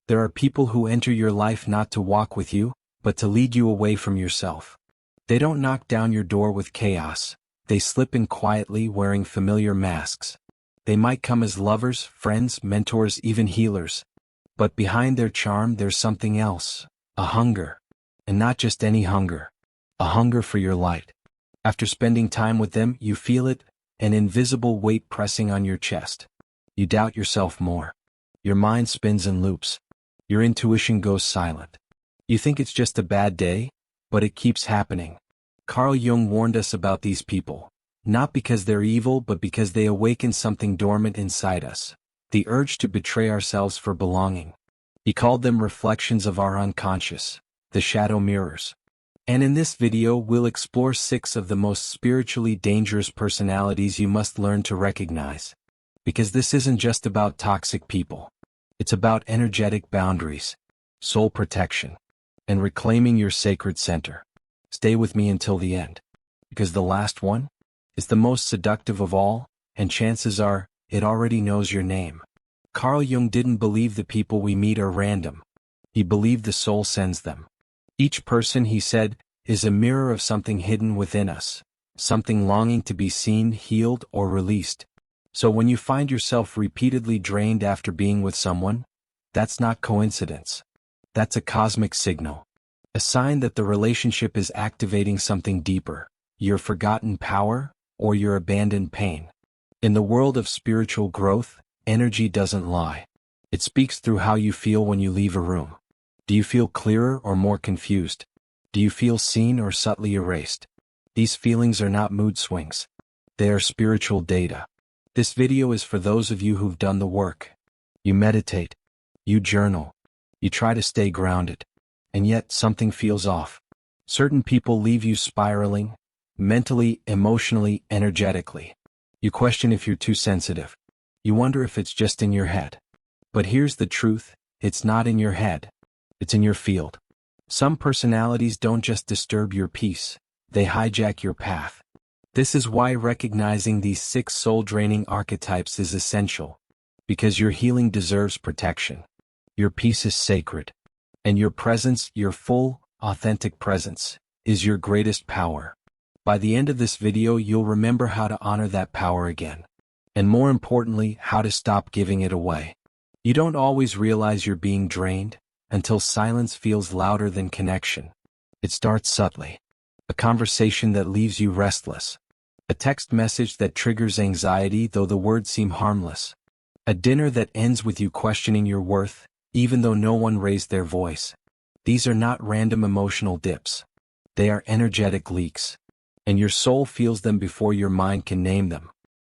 There are people who enter your life not to walk with you, but to lead you away from yourself. They don't knock down your door with chaos. They slip in quietly wearing familiar masks. They might come as lovers, friends, mentors, even healers. But behind their charm there's something else, a hunger. And not just any hunger. A hunger for your light. After spending time with them, you feel it, an invisible weight pressing on your chest. You doubt yourself more. Your mind spins in loops. Your intuition goes silent. You think it's just a bad day, but it keeps happening. Carl Jung warned us about these people, not because they're evil but because they awaken something dormant inside us, the urge to betray ourselves for belonging. He called them reflections of our unconscious, the shadow mirrors. And in this video we'll explore 6 of the most spiritually dangerous personalities you must learn to recognize. Because this isn't just about toxic people. It's about energetic boundaries, soul protection, and reclaiming your sacred center. Stay with me until the end. Because the last one is the most seductive of all, and chances are, it already knows your name. Carl Jung didn't believe the people we meet are random. He believed the soul sends them. Each person, he said, is a mirror of something hidden within us, something longing to be seen, healed, or released. So when you find yourself repeatedly drained after being with someone, that's not coincidence. That's a cosmic signal. A sign that the relationship is activating something deeper, your forgotten power, or your abandoned pain. In the world of spiritual growth, energy doesn't lie. It speaks through how you feel when you leave a room. Do you feel clearer or more confused? Do you feel seen or subtly erased? These feelings are not mood swings. They are spiritual data. This video is for those of you who've done the work. You meditate. You journal. You try to stay grounded. And yet something feels off. Certain people leave you spiraling, mentally, emotionally, energetically. You question if you're too sensitive. You wonder if it's just in your head. But here's the truth, it's not in your head. It's in your field. Some personalities don't just disturb your peace, they hijack your path. This is why recognizing these 6 soul-draining archetypes is essential. Because your healing deserves protection. Your peace is sacred. And your presence, your full, authentic presence, is your greatest power. By the end of this video you'll remember how to honor that power again. And more importantly, how to stop giving it away. You don't always realize you're being drained, until silence feels louder than connection. It starts subtly. A conversation that leaves you restless. A text message that triggers anxiety though the words seem harmless. A dinner that ends with you questioning your worth, even though no one raised their voice. These are not random emotional dips. They are energetic leaks. And your soul feels them before your mind can name them.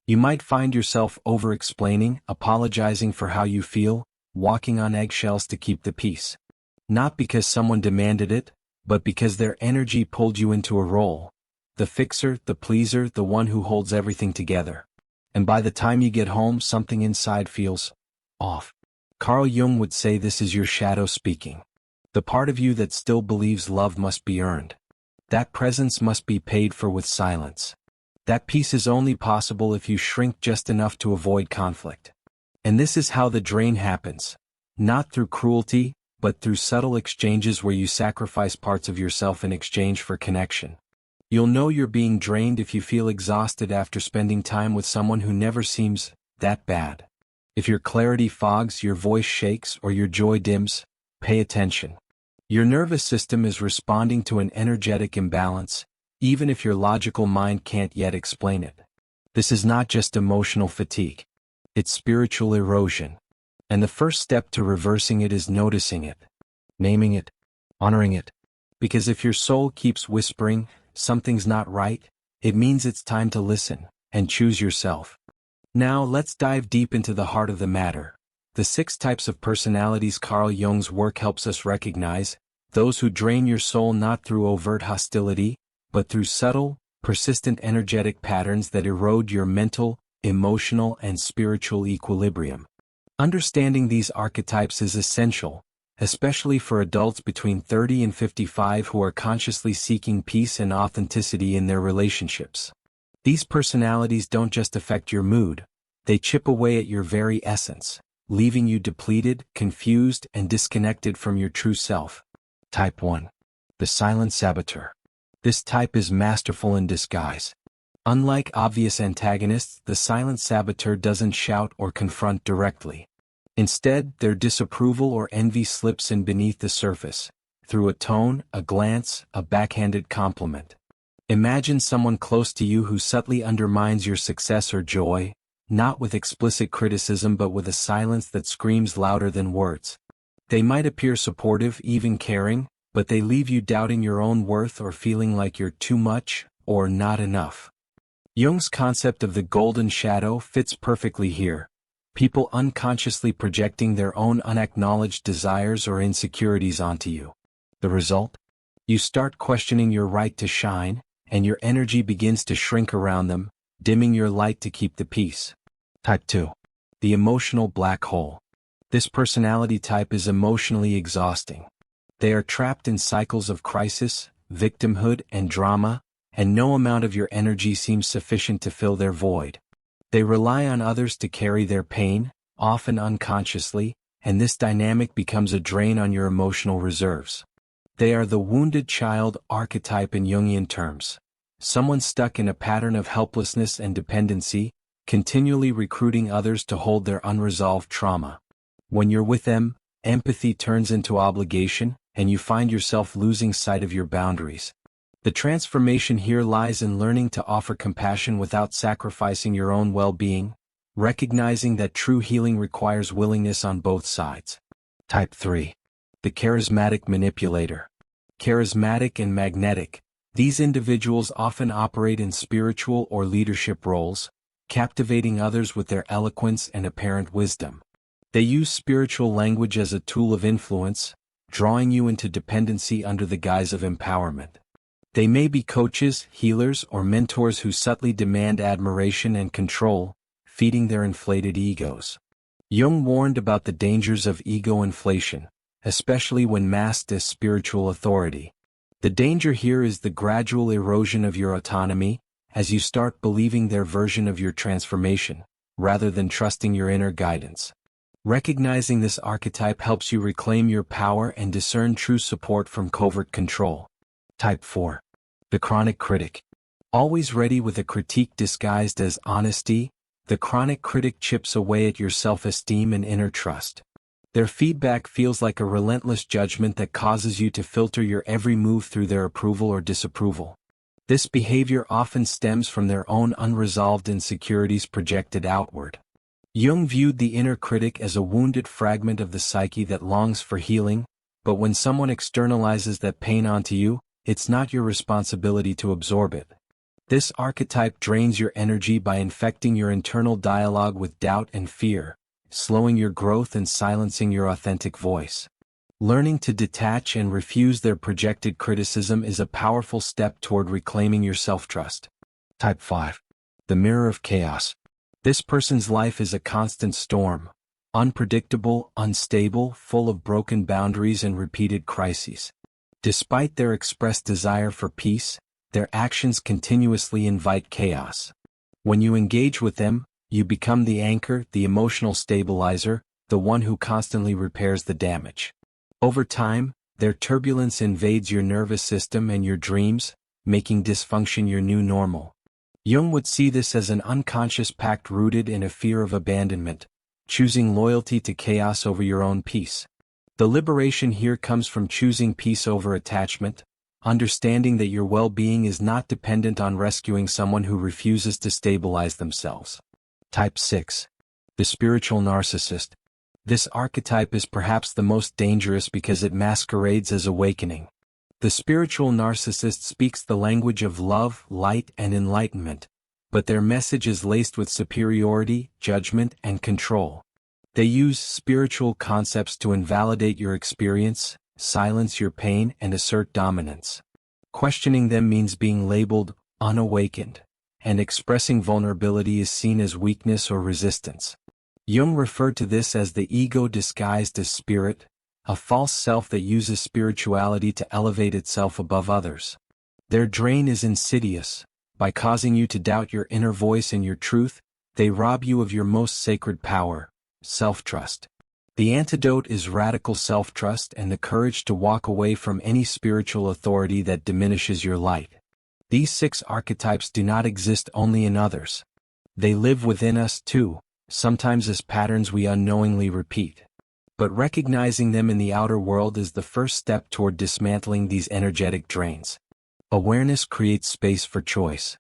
You might find yourself over-explaining, apologizing for how you feel, walking on eggshells to keep the peace. Not because someone demanded it, but because their energy pulled you into a role. The fixer, the pleaser, the one who holds everything together. And by the time you get home, something inside feels off. Carl Jung would say this is your shadow speaking. The part of you that still believes love must be earned. That presence must be paid for with silence. That peace is only possible if you shrink just enough to avoid conflict. And this is how the drain happens. Not through cruelty, but through subtle exchanges where you sacrifice parts of yourself in exchange for connection. You'll know you're being drained if you feel exhausted after spending time with someone who never seems that bad. If your clarity fogs, your voice shakes, or your joy dims, pay attention. Your nervous system is responding to an energetic imbalance, even if your logical mind can't yet explain it. This is not just emotional fatigue. It's spiritual erosion. And the first step to reversing it is noticing it, naming it, honoring it. Because if your soul keeps whispering, something's not right, it means it's time to listen and choose yourself. Now let's dive deep into the heart of the matter. The 6 types of personalities Carl Jung's work helps us recognize, those who drain your soul not through overt hostility, but through subtle, persistent energetic patterns that erode your mental, emotional, and spiritual equilibrium. Understanding these archetypes is essential, especially for adults between 30 and 55 who are consciously seeking peace and authenticity in their relationships. These personalities don't just affect your mood, they chip away at your very essence, leaving you depleted, confused, and disconnected from your true self. Type 1. The silent saboteur. This type is masterful in disguise. Unlike obvious antagonists, the silent saboteur doesn't shout or confront directly. Instead, their disapproval or envy slips in beneath the surface, through a tone, a glance, a backhanded compliment. Imagine someone close to you who subtly undermines your success or joy, not with explicit criticism but with a silence that screams louder than words. They might appear supportive, even caring, but they leave you doubting your own worth or feeling like you're too much, or not enough. Jung's concept of the golden shadow fits perfectly here. People unconsciously projecting their own unacknowledged desires or insecurities onto you. The result? You start questioning your right to shine, and your energy begins to shrink around them, dimming your light to keep the peace. Type 2. The emotional black hole. This personality type is emotionally exhausting. They are trapped in cycles of crisis, victimhood, and drama, and no amount of your energy seems sufficient to fill their void. They rely on others to carry their pain, often unconsciously, and this dynamic becomes a drain on your emotional reserves. They are the wounded child archetype in Jungian terms. Someone stuck in a pattern of helplessness and dependency, continually recruiting others to hold their unresolved trauma. When you're with them, empathy turns into obligation, and you find yourself losing sight of your boundaries. The transformation here lies in learning to offer compassion without sacrificing your own well-being, recognizing that true healing requires willingness on both sides. Type 3. The charismatic manipulator. Charismatic and magnetic, these individuals often operate in spiritual or leadership roles, captivating others with their eloquence and apparent wisdom. They use spiritual language as a tool of influence, drawing you into dependency under the guise of empowerment. They may be coaches, healers, or mentors who subtly demand admiration and control, feeding their inflated egos. Jung warned about the dangers of ego inflation, especially when masked as spiritual authority. The danger here is the gradual erosion of your autonomy, as you start believing their version of your transformation, rather than trusting your inner guidance. Recognizing this archetype helps you reclaim your power and discern true support from covert control. Type 4. The chronic critic. Always ready with a critique disguised as honesty, the chronic critic chips away at your self-esteem and inner trust. Their feedback feels like a relentless judgment that causes you to filter your every move through their approval or disapproval. This behavior often stems from their own unresolved insecurities projected outward. Jung viewed the inner critic as a wounded fragment of the psyche that longs for healing, but when someone externalizes that pain onto you, it's not your responsibility to absorb it. This archetype drains your energy by infecting your internal dialogue with doubt and fear, slowing your growth and silencing your authentic voice. Learning to detach and refuse their projected criticism is a powerful step toward reclaiming your self-trust. Type 5. The mirror of chaos. This person's life is a constant storm, unpredictable, unstable, full of broken boundaries and repeated crises. Despite their expressed desire for peace, their actions continuously invite chaos. When you engage with them, you become the anchor, the emotional stabilizer, the one who constantly repairs the damage. Over time, their turbulence invades your nervous system and your dreams, making dysfunction your new normal. Jung would see this as an unconscious pact rooted in a fear of abandonment, choosing loyalty to chaos over your own peace. The liberation here comes from choosing peace over attachment, understanding that your well-being is not dependent on rescuing someone who refuses to stabilize themselves. Type 6. The spiritual narcissist. This archetype is perhaps the most dangerous because it masquerades as awakening. The spiritual narcissist speaks the language of love, light, and enlightenment, but their message is laced with superiority, judgment, and control. They use spiritual concepts to invalidate your experience, silence your pain, and assert dominance. Questioning them means being labeled unawakened, and expressing vulnerability is seen as weakness or resistance. Jung referred to this as the ego disguised as spirit, a false self that uses spirituality to elevate itself above others. Their drain is insidious. By causing you to doubt your inner voice and your truth, they rob you of your most sacred power, self-trust. The antidote is radical self-trust and the courage to walk away from any spiritual authority that diminishes your light. These 6 archetypes do not exist only in others. They live within us too, sometimes as patterns we unknowingly repeat. But recognizing them in the outer world is the first step toward dismantling these energetic drains. Awareness creates space for choice.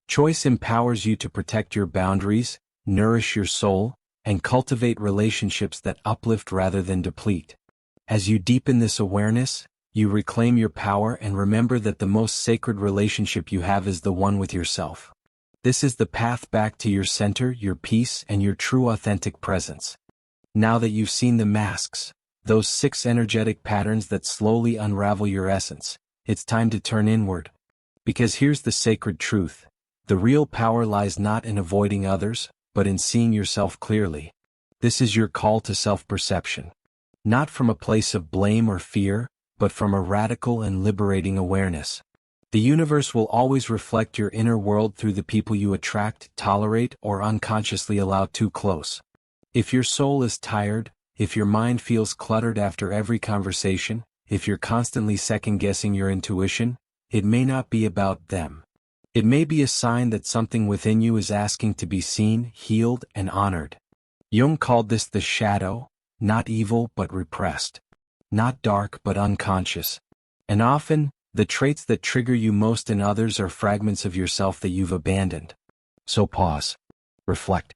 Choice empowers you to protect your boundaries, nourish your soul, and cultivate relationships that uplift rather than deplete. As you deepen this awareness, you reclaim your power and remember that the most sacred relationship you have is the one with yourself. This is the path back to your center, your peace, and your true authentic presence. Now that you've seen the masks, those 6 energetic patterns that slowly unravel your essence, it's time to turn inward. Because here's the sacred truth: the real power lies not in avoiding others, but in seeing yourself clearly. This is your call to self-perception. Not from a place of blame or fear, but from a radical and liberating awareness. The universe will always reflect your inner world through the people you attract, tolerate, or unconsciously allow too close. If your soul is tired, if your mind feels cluttered after every conversation, if you're constantly second-guessing your intuition, it may not be about them. It may be a sign that something within you is asking to be seen, healed, and honored. Jung called this the shadow, not evil but repressed. Not dark but unconscious. And often, the traits that trigger you most in others are fragments of yourself that you've abandoned. So pause. Reflect.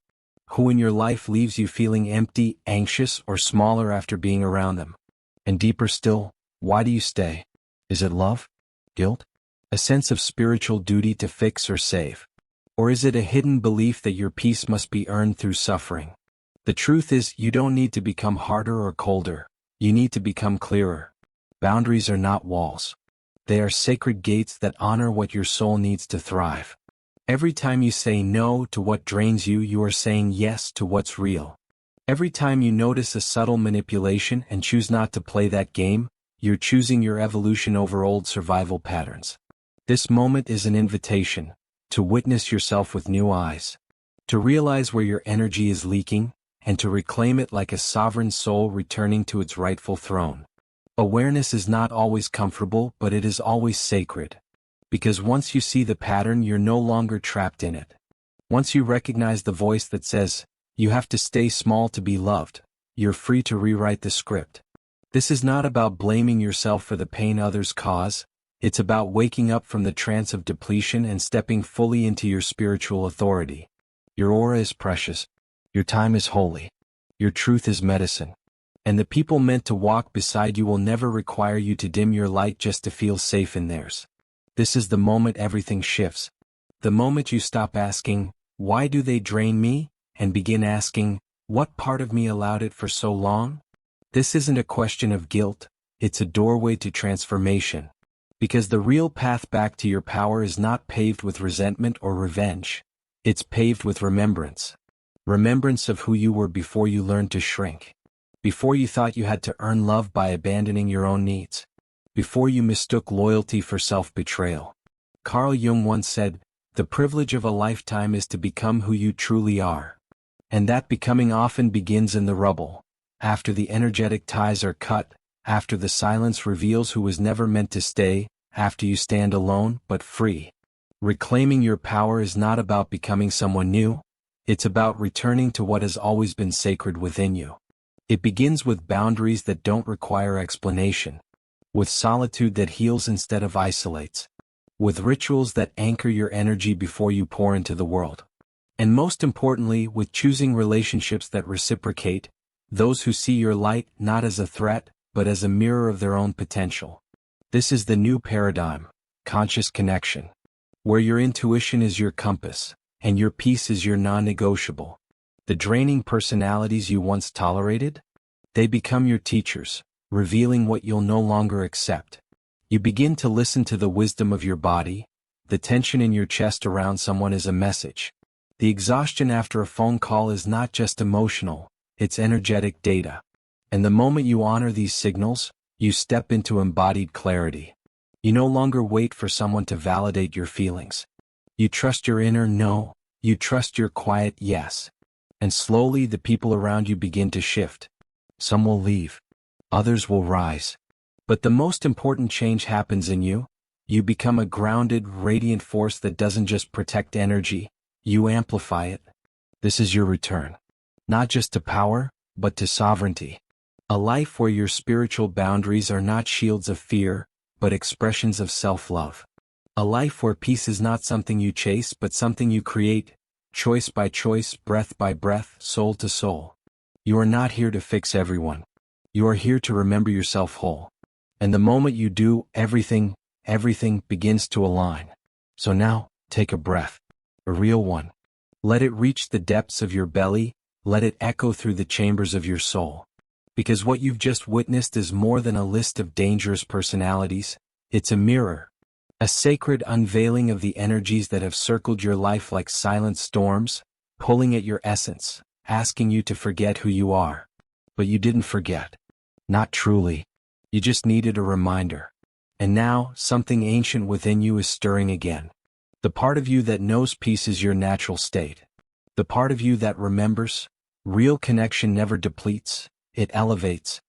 Who in your life leaves you feeling empty, anxious, or smaller after being around them? And deeper still, why do you stay? Is it love? Guilt? A sense of spiritual duty to fix or save? Or is it a hidden belief that your peace must be earned through suffering? The truth is, you don't need to become harder or colder. You need to become clearer. Boundaries are not walls. They are sacred gates that honor what your soul needs to thrive. Every time you say no to what drains you, you are saying yes to what's real. Every time you notice a subtle manipulation and choose not to play that game, you're choosing your evolution over old survival patterns. This moment is an invitation to witness yourself with new eyes, to realize where your energy is leaking, and to reclaim it like a sovereign soul returning to its rightful throne. Awareness is not always comfortable, but it is always sacred. Because once you see the pattern, you're no longer trapped in it. Once you recognize the voice that says, "You have to stay small to be loved," you're free to rewrite the script. This is not about blaming yourself for the pain others cause. It's about waking up from the trance of depletion and stepping fully into your spiritual authority. Your aura is precious. Your time is holy. Your truth is medicine. And the people meant to walk beside you will never require you to dim your light just to feel safe in theirs. This is the moment everything shifts. The moment you stop asking, "Why do they drain me?" and begin asking, "What part of me allowed it for so long?" This isn't a question of guilt, it's a doorway to transformation. Because the real path back to your power is not paved with resentment or revenge. It's paved with remembrance. Remembrance of who you were before you learned to shrink. Before you thought you had to earn love by abandoning your own needs. Before you mistook loyalty for self-betrayal. Carl Jung once said, "The privilege of a lifetime is to become who you truly are." And that becoming often begins in the rubble. After the energetic ties are cut, after the silence reveals who was never meant to stay, after you stand alone but free. Reclaiming your power is not about becoming someone new. It's about returning to what has always been sacred within you. It begins with boundaries that don't require explanation. With solitude that heals instead of isolates. With rituals that anchor your energy before you pour into the world. And most importantly, with choosing relationships that reciprocate, those who see your light not as a threat, but as a mirror of their own potential. This is the new paradigm, conscious connection. Where your intuition is your compass, and your peace is your non-negotiable. The draining personalities you once tolerated? They become your teachers, revealing what you'll no longer accept. You begin to listen to the wisdom of your body. The tension in your chest around someone is a message. The exhaustion after a phone call is not just emotional, it's energetic data. And the moment you honor these signals, you step into embodied clarity. You no longer wait for someone to validate your feelings. You trust your inner no, you trust your quiet yes. And slowly the people around you begin to shift. Some will leave. Others will rise. But the most important change happens in you. You become a grounded, radiant force that doesn't just protect energy, you amplify it. This is your return. Not just to power, but to sovereignty. A life where your spiritual boundaries are not shields of fear, but expressions of self-love. A life where peace is not something you chase, but something you create, choice by choice, breath by breath, soul to soul. You are not here to fix everyone. You are here to remember yourself whole. And the moment you do, everything begins to align. So now, take a breath. A real one. Let it reach the depths of your belly, let it echo through the chambers of your soul. Because what you've just witnessed is more than a list of dangerous personalities, it's a mirror. A sacred unveiling of the energies that have circled your life like silent storms, pulling at your essence, asking you to forget who you are. But you didn't forget. Not truly. You just needed a reminder. And now, something ancient within you is stirring again. The part of you that knows peace is your natural state. The part of you that remembers, real connection never depletes, it elevates.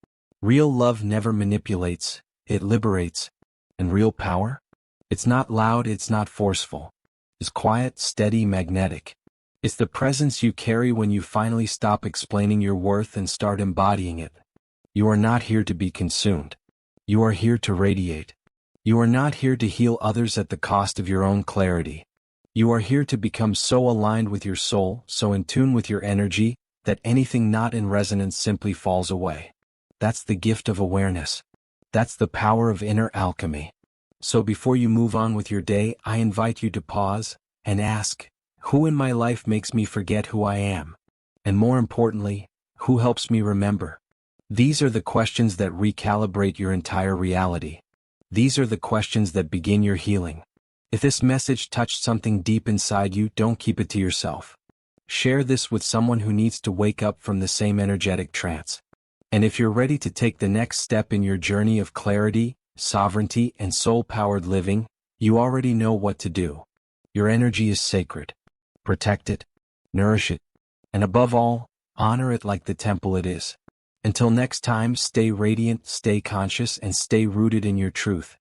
Real love never manipulates, it liberates. And real power? It's not loud, it's not forceful. It's quiet, steady, magnetic. It's the presence you carry when you finally stop explaining your worth and start embodying it. You are not here to be consumed. You are here to radiate. You are not here to heal others at the cost of your own clarity. You are here to become so aligned with your soul, so in tune with your energy, that anything not in resonance simply falls away. That's the gift of awareness. That's the power of inner alchemy. So before you move on with your day, I invite you to pause and ask, who in my life makes me forget who I am? And more importantly, who helps me remember? These are the questions that recalibrate your entire reality. These are the questions that begin your healing. If this message touched something deep inside you, don't keep it to yourself. Share this with someone who needs to wake up from the same energetic trance. And if you're ready to take the next step in your journey of clarity, sovereignty, and soul-powered living, you already know what to do. Your energy is sacred. Protect it, nourish it, and above all, honor it like the temple it is. Until next time, stay radiant, stay conscious, and stay rooted in your truth.